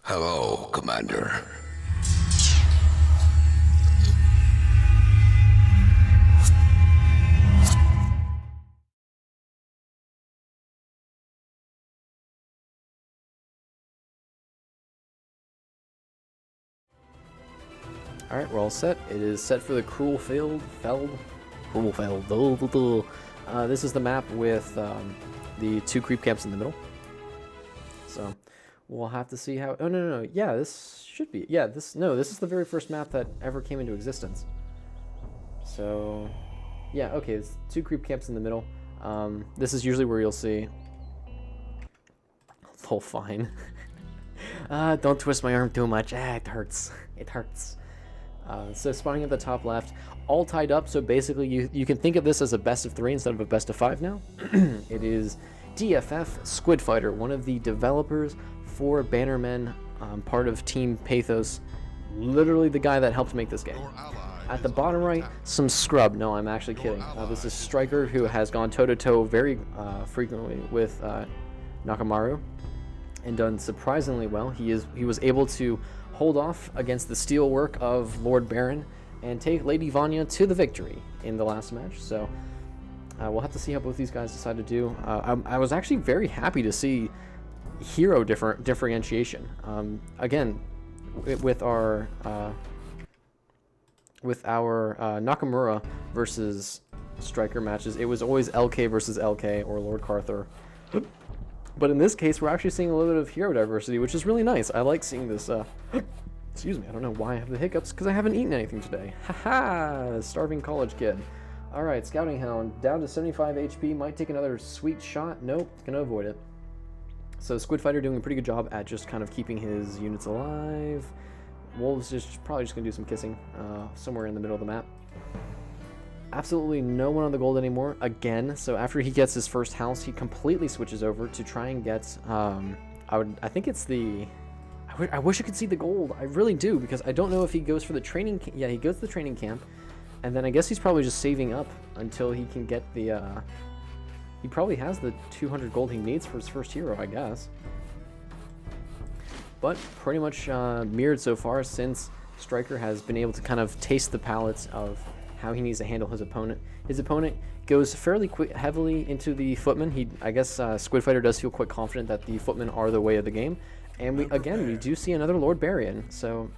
Hello, Commander. Alright, we're all set. It is set for the Cruel Feld. This is the map with the two creep camps in the middle. So, we'll have to see how... Oh, no. Yeah, this should be... Yeah, this is the very first map that ever came into existence. So, yeah, okay, it's two creep camps in the middle. This is usually where you'll see... Oh, fine. Don't twist my arm too much. It hurts. It hurts. So spawning at the top left, all tied up, so basically you can think of this as a best of 3 instead of a best of 5 now. It is DFF Squidfighter, one of the developers for Bannermen, part of Team Pathos, literally the guy that helped make this game. At the bottom right, some scrub. No, I'm actually kidding. This is Striker, who has gone toe-to-toe very frequently with Nakamaru and done surprisingly well. He was able to hold off against the steelwork of Lord Baron and take Lady Vanya to the victory in the last match. So we'll have to see how both these guys decide to do. I was actually very happy to see hero differentiation. Again, with our Nakamura versus Striker matches, it was always LK versus LK or Lord Carther. But in this case, we're actually seeing a little bit of hero diversity, which is really nice. I like seeing this. Excuse me, I don't know why I have the hiccups, because I haven't eaten anything today. Haha, starving college kid. Alright, Scouting Hound, down to 75 HP, might take another sweet shot. Nope, gonna avoid it. So Squidfighter doing a pretty good job at just kind of keeping his units alive. Wolves probably just gonna do some kissing somewhere in the middle of the map. Absolutely no one on the gold anymore, again, so after he gets his first house, he completely switches over to try and get, I think it's the, I wish I could see the gold, I really do, because I don't know if he goes for the training, yeah, he goes to the training camp, and then I guess he's probably just saving up until he can get the, he probably has the 200 gold he needs for his first hero, I guess. But pretty much mirrored so far, since Striker has been able to kind of taste the palates of how he needs to handle his opponent. His opponent goes fairly heavily into the footmen. I guess Squidfighter does feel quite confident that the footmen are the way of the game. And we do see another Lord Barian, so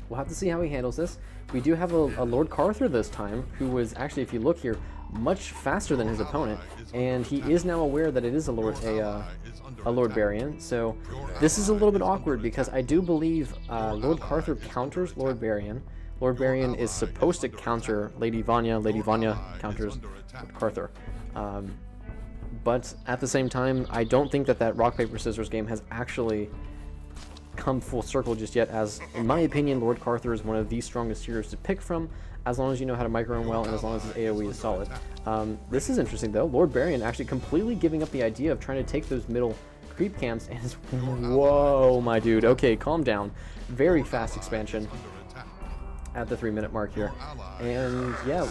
we'll have to see how he handles this. We do have a Lord Carther this time, who was actually, if you look here, much faster than his opponent, and he is now aware that it is a Lord Barian. So this is a little bit awkward, because I do believe Lord Carther counters Lord Barian. Lord Barian is supposed to counter Lady Vanya. Lady Vanya counters Carther. But at the same time, I don't think that rock, paper, scissors game has actually come full circle just yet, as, in my opinion, Lord Carther is one of the strongest heroes to pick from, as long as you know how to micro him well and as long as his AoE is solid. This is interesting, though. Lord Barian actually completely giving up the idea of trying to take those middle creep camps, and whoa, my dude. Okay, calm down. Very fast expansion at the 3-minute mark here, and yeah,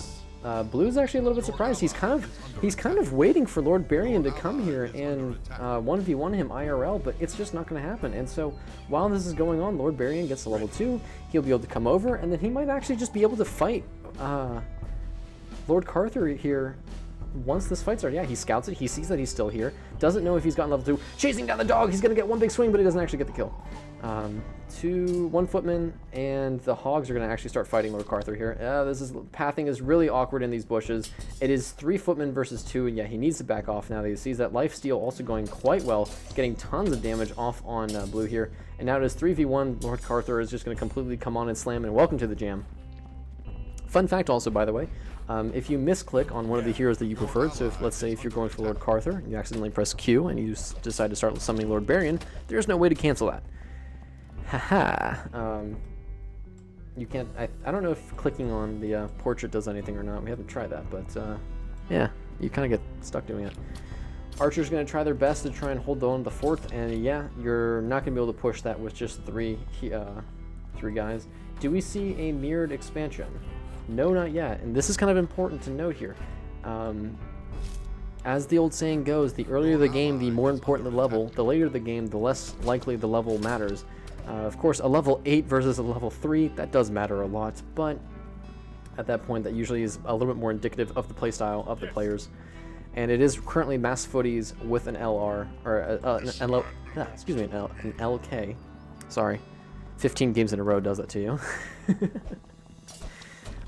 Blue's actually a little bit surprised. He's kind of waiting for Lord Barian to come here and 1v1 him IRL, but it's just not going to happen. And so while this is going on, Lord Barian gets to level 2. He'll be able to come over, and then he might actually just be able to fight Lord Carther here. Once this fight starts, yeah, he scouts it, he sees that he's still here, doesn't know if he's gotten level 2, chasing down the dog, he's gonna get one big swing, but he doesn't actually get the kill. 1 footman, and the hogs are gonna actually start fighting Lord Carther here. Pathing is really awkward in these bushes. It is 3 footmen versus 2, and yeah, he needs to back off now that he sees that lifesteal also going quite well, getting tons of damage off on Blue here, and now it is 3v1, Lord Carther is just gonna completely come on and slam, and welcome to the jam. Fun fact also, by the way, if you misclick on one of the heroes that you preferred, so let's say if you're going for Lord Carther, you accidentally press Q and you decide to start summoning Lord Barian, there's no way to cancel that. Haha. You can't, I don't know if clicking on the portrait does anything or not. We haven't tried that, but yeah, you kind of get stuck doing it. Archer's going to try their best to try and hold on to the fort, and yeah, you're not going to be able to push that with just three guys. Do we see a mirrored expansion? No, not yet, and this is kind of important to note here. as the old saying goes, the earlier the game, the more important the level. The later the game, the less likely the level matters. Of course, a level 8 versus a level 3, that does matter a lot, but at that point, that usually is a little bit more indicative of the playstyle of the players. And it is currently mass footies with an LR, or an LK. Sorry, 15 games in a row does that to you.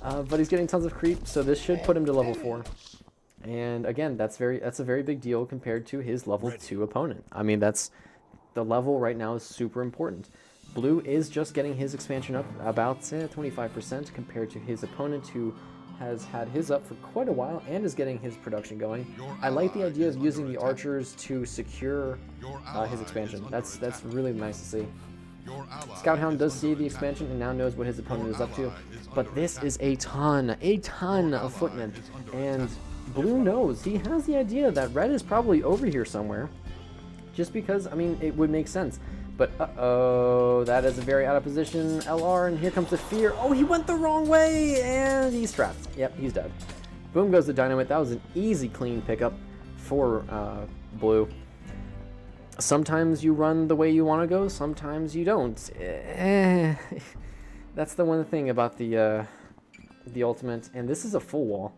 But he's getting tons of creep, so this should put him to level 4. And again, that's a very big deal compared to his level 2 opponent. I mean, the level right now is super important. Blue is just getting his expansion up about 25% compared to his opponent, who has had his up for quite a while and is getting his production going. I like the idea of using the archers to secure his expansion. That's really nice to see. Scout Hound does see the expansion and now knows what his opponent is up to, but this is a ton of footmen, and Blue knows, he has the idea that red is probably over here somewhere, just because, I mean, it would make sense. But uh-oh, that is a very out of position LR, and here comes the fear. Oh, he went the wrong way, and he's trapped. Yep, he's dead. Boom goes the dynamite. That was an easy, clean pickup for Blue. Sometimes you run the way you want to go, sometimes you don't. That's the one thing about the ultimate, and this is a full wall.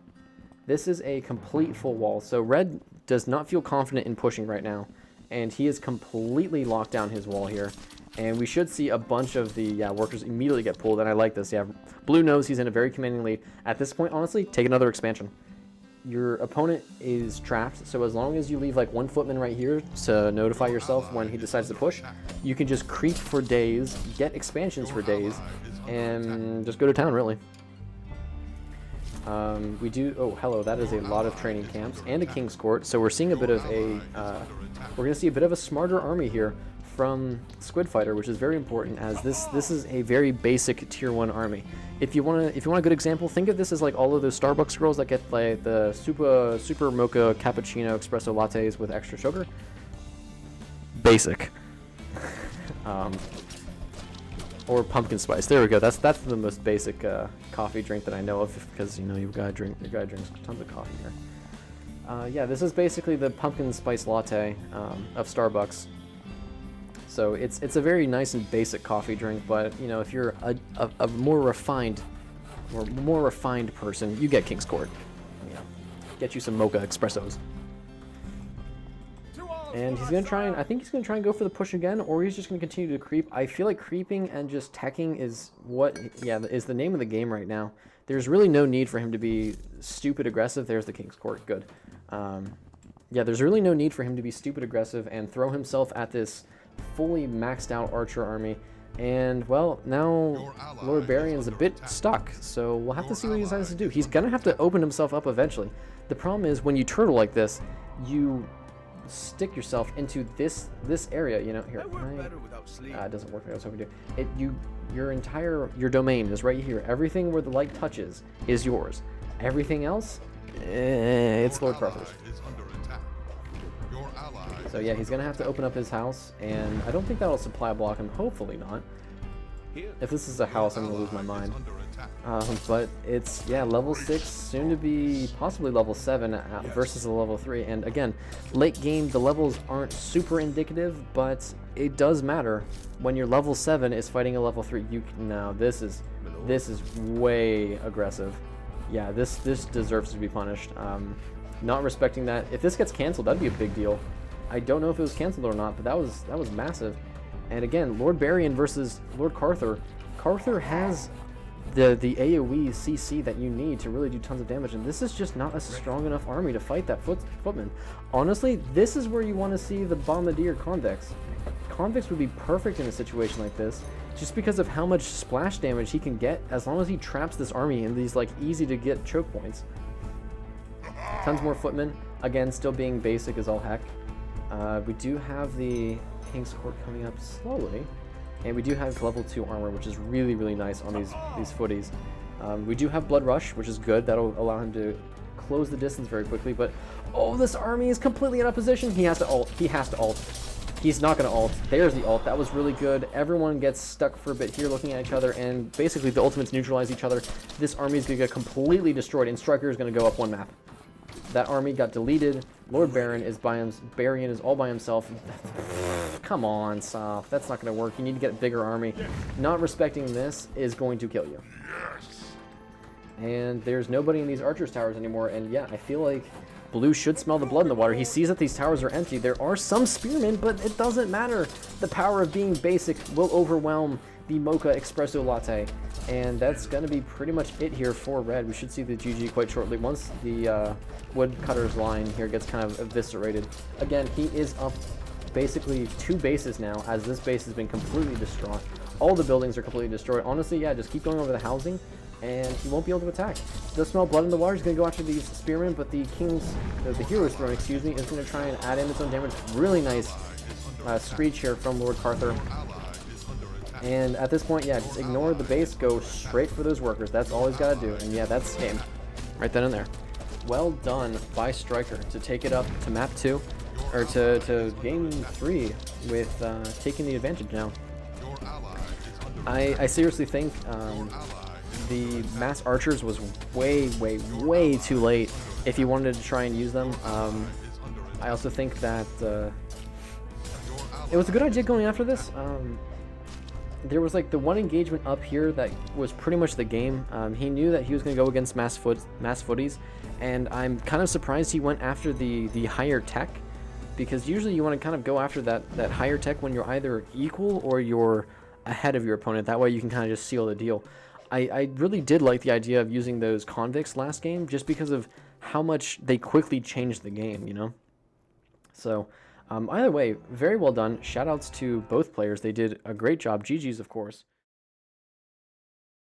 This is a complete full wall, so red does not feel confident in pushing right now. And he has completely locked down his wall here. And we should see a bunch of the workers immediately get pulled, and I like this. Yeah, Blue knows he's in a very commanding lead. At this point, honestly, take another expansion. Your opponent is trapped, so as long as you leave like one footman right here to notify yourself when he decides to push, you can just creep for days, get expansions for days, and just go to town, really. Oh, hello, that is a lot of training camps and a King's Court, so we're seeing a bit of a, we're going to see a bit of a smarter army here from Squidfighter, which is very important, as this is a very basic tier 1 army. If you want a good example, think of this as like all of those Starbucks girls that get like the super mocha cappuccino espresso lattes with extra sugar. Basic. Or pumpkin spice. There we go. That's the most basic coffee drink that I know of, because you know your guy drinks tons of coffee here. Yeah, this is basically the pumpkin spice latte of Starbucks. So it's a very nice and basic coffee drink, but you know, if you're a more refined person, you get King's Court. You know, get you some mocha espressos. And he's gonna try and I think he's gonna try and go for the push again, or he's just gonna continue to creep. I feel like creeping and just teching is is the name of the game right now. There's really no need for him to be stupid aggressive. There's the King's Court. Good. Yeah, there's really no need for him to be stupid aggressive and throw himself at this fully maxed out archer army. And well, now Lord Barion's a bit stuck, so we'll have to see what he decides to do. He's gonna have to open himself up eventually. The problem is when you turtle like this, you stick yourself into this area, you know. Here, it doesn't work like I was hoping to. Your domain is right here. Everything where the light touches is yours. Everything else, it's Lord Carther's. So yeah, he's gonna have to open up his house, and I don't think that'll supply block him. Hopefully not. If this is a house, I'm gonna lose my mind. But it's, yeah, level 6, soon to be possibly level 7 versus a level 3. And again, late game, the levels aren't super indicative, but it does matter. When your level 7 is fighting a level 3, now this is way aggressive. Yeah, this deserves to be punished. Not respecting that. If this gets canceled, that'd be a big deal. I don't know if it was canceled or not, but that was massive. And again, Lord Barion versus Lord Carther. Carther has the AoE CC that you need to really do tons of damage, and this is just not a strong enough army to fight that footman. Honestly, this is where you want to see the Bombardier Convex. Convex would be perfect in a situation like this, just because of how much splash damage he can get as long as he traps this army in these like easy to get choke points. Tons more footmen, again still being basic as all heck. We do have the King's Court coming up slowly. And we do have level 2 armor, which is really, really nice on these footies. We do have Blood Rush, which is good. That'll allow him to close the distance very quickly. But, oh, this army is completely out of position. He has to ult. He has to ult. He's not going to ult. There's the ult. That was really good. Everyone gets stuck for a bit here looking at each other, and basically the ultimates neutralize each other. This army is going to get completely destroyed, and Striker is going to go up one map. That army got deleted Lord Baron is Barian is all by himself. Come on, Soph. That's not going to work. You need to get a bigger army. Not respecting this is going to kill you. And there's nobody in these archers towers anymore. And yeah, I feel like Blue should smell the blood in the water. He sees that these towers are empty. There are some spearmen, but it doesn't matter. The power of being basic will overwhelm the Mocha Espresso Latte. And that's going to be pretty much it here for red. We should see the GG quite shortly once the woodcutter's line here gets kind of eviscerated. Again, he is up basically 2 bases now, as this base has been completely destroyed. All the buildings are completely destroyed. Honestly, yeah, just keep going over the housing, and he won't be able to attack. Does smell blood in the water. He's going to go after these spearmen, but the hero's throne, excuse me, is going to try and add in its own damage. Really nice screech here from Lord Carther. And at this point, yeah, just ignore the base, go straight for those workers. That's all he's got to do. And yeah, that's game. Right then and there. Well done by Striker to take it up to map 2, or to game 3 with taking the advantage now. I seriously think the mass archers was way too late if you wanted to try and use them. I also think that it was a good idea going after this. There was like the one engagement up here that was pretty much the game. He knew that he was going to go against mass footies, and I'm kind of surprised he went after the higher tech, because usually you want to kind of go after that higher tech when you're either equal or you're ahead of your opponent. That way you can kind of just seal the deal. I really did like the idea of using those convicts last game, just because of how much they quickly changed the game, you know? So either way, very well done. Shoutouts to both players. They did a great job. GG's, of course.